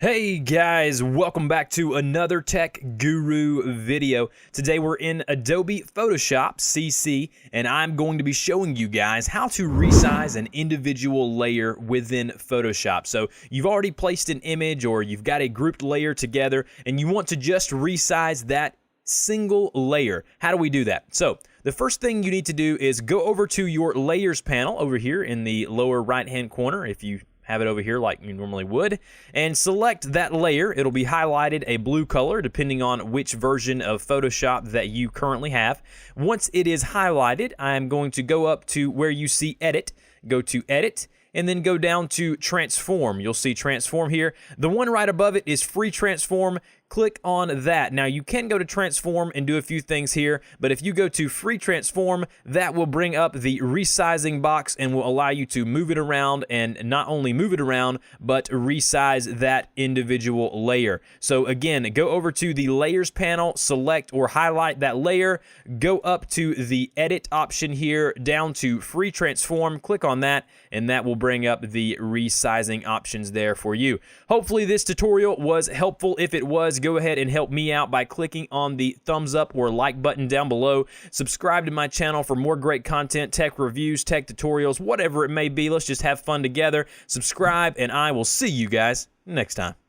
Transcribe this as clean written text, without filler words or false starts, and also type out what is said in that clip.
Hey guys, welcome back to another Tech Guru video. Today we're in Adobe Photoshop CC and I'm going to be showing you guys how to resize an individual layer within Photoshop. So you've already placed an image or you've got a grouped layer together and you want to just resize that single layer. How do we do that? So the first thing you need to do is go over to your layers panel over here in the lower right hand corner if you have it over here like you normally would, and select that layer. It'll be highlighted a blue color depending on which version of Photoshop that you currently have. Once it is highlighted, I'm going to go up to where you see Edit, go to Edit, and then go down to Transform. You'll see Transform here. The one right above it is Free Transform. Click on that. Now you can go to Transform and do a few things here, but if you go to Free Transform, that will bring up the resizing box and will allow you to move it around, and not only move it around, but resize that individual layer. So again, go over to the Layers panel, select or highlight that layer, go up to the Edit option here, down to Free Transform, click on that, and that will bring up the resizing options there for you. Hopefully this tutorial was helpful. If it was, go ahead and help me out by clicking on the thumbs up or like button down below. Subscribe to my channel for more great content, tech reviews, tech tutorials, whatever it may be. Let's just have fun together. Subscribe, and I will see you guys next time.